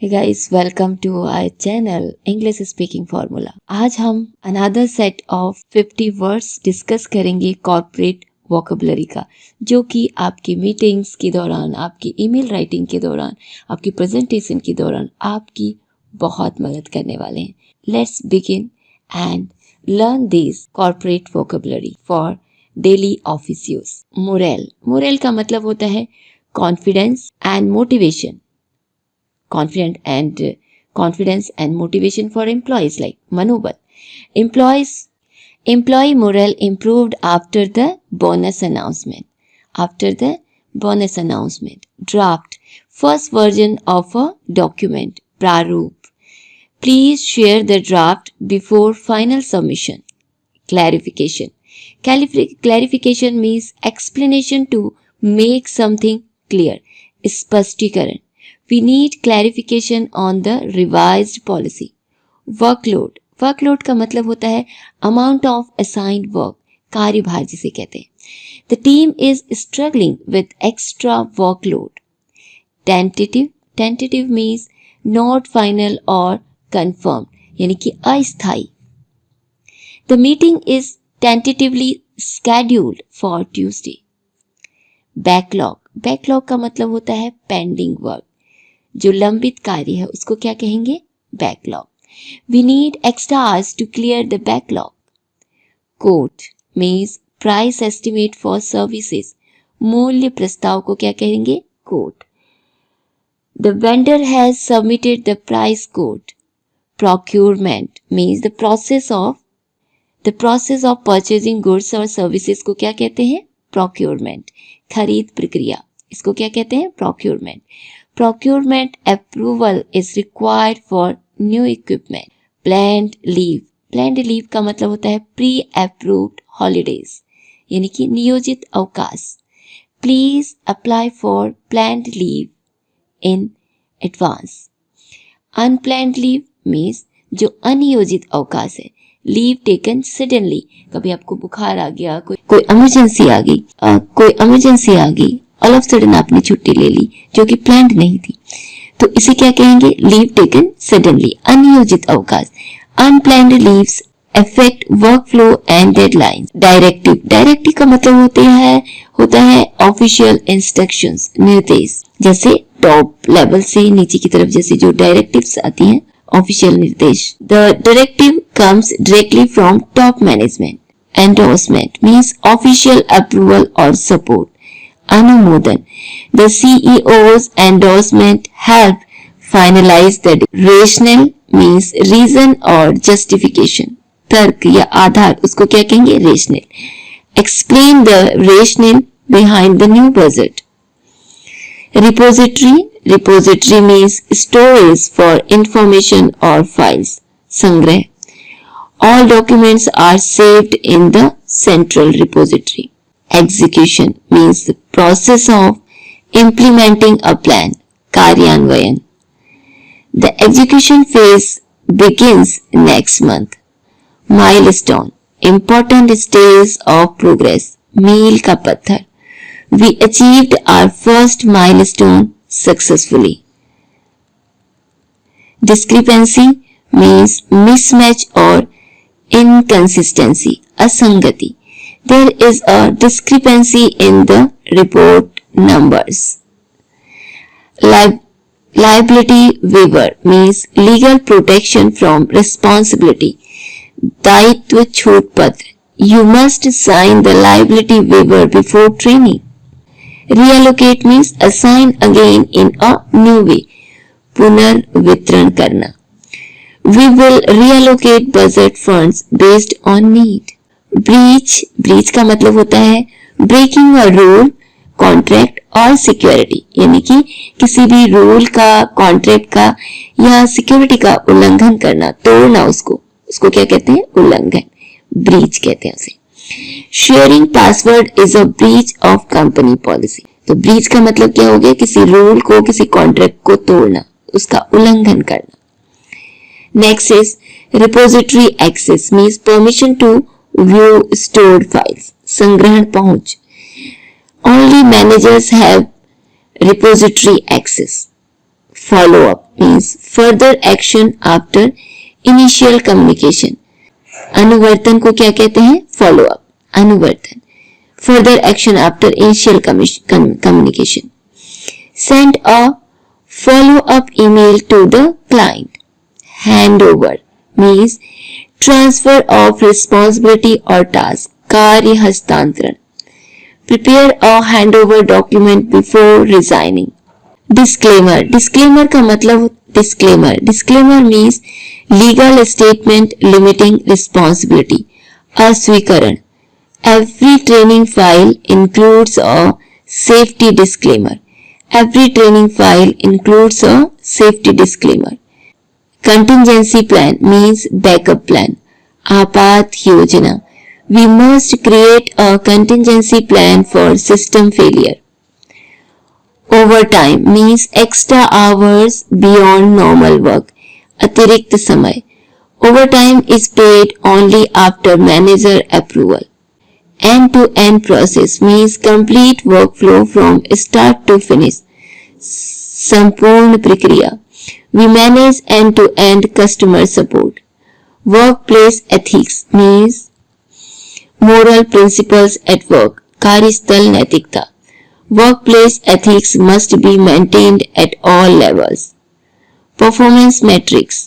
Hey guys, welcome to our channel English Speaking Formula. आज हम another set of 50 words discuss करेंगे corporate vocabulary का, जो कि आपकी मीटिंग्स के दौरान, आपकी ईमेल राइटिंग के दौरान, आपकी प्रेजेंटेशन के दौरान आपकी बहुत मदद करने वाले हैं. Let's begin and learn this corporate vocabulary for daily office use. Moral का मतलब होता है confidence and motivation. Confidence and motivation for employees, like manobal. Employee morale improved after the bonus announcement. Draft, first version of a document. Praroop, please share the draft before final submission. Clarification means explanation to make something clear. स्पष्टीकरण, we need clarification on the revised policy. Workload का मतलब होता है amount of assigned work, कार्यभार जिसे कहते हैं. The team is struggling with extra workload. Tentative means not final or confirmed, यानी कि अस्थायी. The meeting is tentatively scheduled for Tuesday. Backlog का मतलब होता है pending work. जो लंबित कार्य है उसको क्या कहेंगे? Backlog. We need extra hours to clear the backlog. Quote means price estimate for services. मूल्य प्रस्ताव को क्या कहेंगे? Quote. The vendor has submitted the price quote. Procurement means the process of purchasing goods or services को क्या कहते हैं? Procurement. खरीद प्रक्रिया, इसको क्या कहते हैं? Procurement. Procurement approval is required for new equipment. Planned leave का मतलब होता है pre-approved holidays, यानी कि नियोजित अवकाश. Please apply for planned leave in advance. Unplanned leave means जो अनियोजित अवकाश है. Leave taken suddenly, कभी आपको बुखार आ गया, कोई इमरजेंसी आ गई, ऑल ऑफ सडन आपने छुट्टी ले ली जो कि प्लान्ड नहीं थी, तो इसे क्या कहेंगे? लीव टेकन सडनली, अनियोजित अवकाश. Unplanned leaves affect work flow and deadline. Directive का मतलब होता है ऑफिशियल इंस्ट्रक्शंस, निर्देश. जैसे टॉप लेवल से नीचे की तरफ जैसे जो डायरेक्टिव्स आती हैं, ऑफिशियल निर्देश. The directive comes directly from top management. Endorsement means official approval और सपोर्ट. अनुमोदन, the CEO's endorsement help finalize the rationale means reason or justification. तर्क या आधार, उसको क्या कहेंगे? rationale. Explain the rationale behind the new budget. Repository means storage for information or files. संग्रह, all documents are saved in the central repository. Execution means the process of implementing a plan, कार्यान्वयन. The execution phase begins next month. Milestone, important stage of progress, मील का पत्थर. We achieved our first milestone successfully. Discrepancy means mismatch or inconsistency, असंगति. There is a discrepancy in the report numbers. Liability waiver means legal protection from responsibility. दायित्व छूट पत्र, you must sign the liability waiver before training. Reallocate means assign again in a new way. पुनर्वितरण करना. We will reallocate budget funds based on need. Breach का मतलब होता है breaking a rule, contract और सिक्योरिटी, यानी कि किसी भी रूल का, कॉन्ट्रैक्ट का या सिक्योरिटी का उल्लंघन करना, तोड़ना उसको क्या कहते हैं? उल्लंघन. ब्रीच कहते हैं उसे. Sharing password is a breach of company policy. तो ब्रीच का मतलब क्या हो गया? किसी रूल को, किसी कॉन्ट्रैक्ट को तोड़ना, उसका उल्लंघन करना. Next is repository access means permission to view stored files. संग्रहण पहुंच. Only managers have repository access. Follow up means further action after initial communication. अनुवर्तन को क्या कहते हैं? Follow up. अनुवर्तन, further action after initial communication. Send a follow-up email to the client. Handover means transfer of responsibility or task. कार्य हस्तांतरण. Prepare a handover document before resigning. Disclaimer. Disclaimer का मतलब disclaimer. Disclaimer means legal statement limiting responsibility. अस्वीकरण. Every training file includes a safety disclaimer. Every training file includes a safety disclaimer. Contingency plan means backup plan. आपात योजना. We must create a contingency plan for system failure. Overtime means extra hours beyond normal work. अतिरिक्त समय. Overtime is paid only after manager approval. End-to-end process means complete workflow from start to finish. संपूर्ण प्रक्रिया. We manage end-to-end customer support. Workplace ethics means moral principles at work. कार्यस्थल नैतिकता. Workplace ethics must be maintained at all levels. Performance metrics.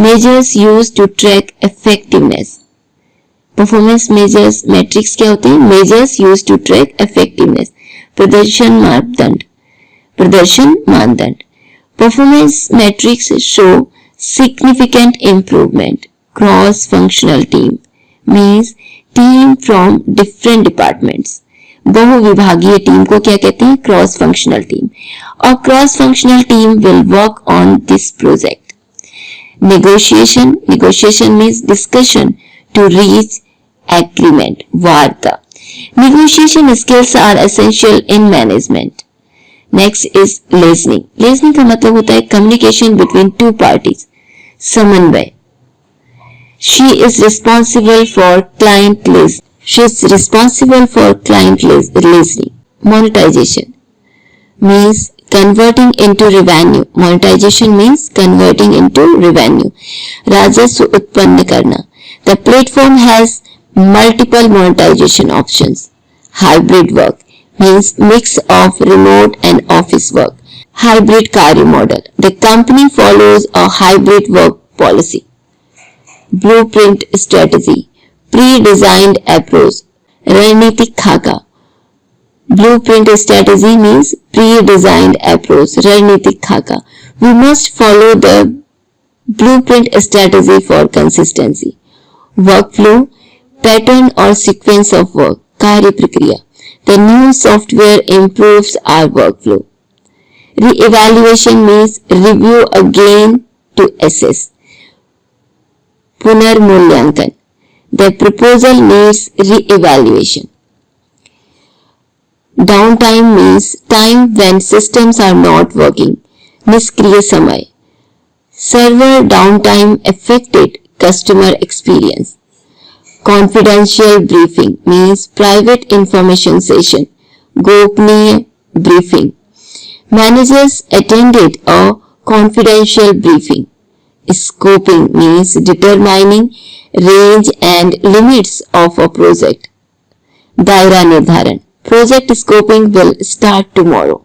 Measures used to track effectiveness. Performance measures metrics क्या होते हैं? Measures used to track effectiveness. प्रदर्शन मापदंड. प्रदर्शन मानदंड. Performance metrics show significant improvement. Cross-functional team means team from different departments. बहुविभागीय team को क्या कहते हैं? Cross functional team. और cross functional team will work on this project. Negotiation. Negotiation means discussion to reach agreement. वार्ता. Negotiation skills are essential in management. Next is listening. Listening का मतलब होता है कम्युनिकेशन बिटवीन टू पार्टीज. समन्वय. She is responsible for client listening. She is responsible for client listening. Monetization means converting into revenue. Monetization means converting into revenue. राजस्व उत्पन्न करना. The platform has multiple monetization options. Hybrid work means mix of remote and office work. Hybrid कार्य model. The company follows a hybrid work policy. Blueprint strategy. Pre-designed approach. रणनीतिक खाका. Blueprint strategy means pre-designed approach. रणनीतिक खाका. We must follow the blueprint strategy for consistency. Workflow. Pattern or sequence of work. कार्य प्रक्रिया. The new software improves our workflow. Re-evaluation means review again to assess. पुनर्मूल्यांकन. The proposal needs re-evaluation. Downtime means time when systems are not working. निष्क्रिय समय. Server downtime affected customer experience. Confidential briefing means private information session. गोपनीय briefing. Managers attended a confidential briefing. Scoping means determining range and limits of a project. दायरा निर्धारण. Project scoping will start tomorrow.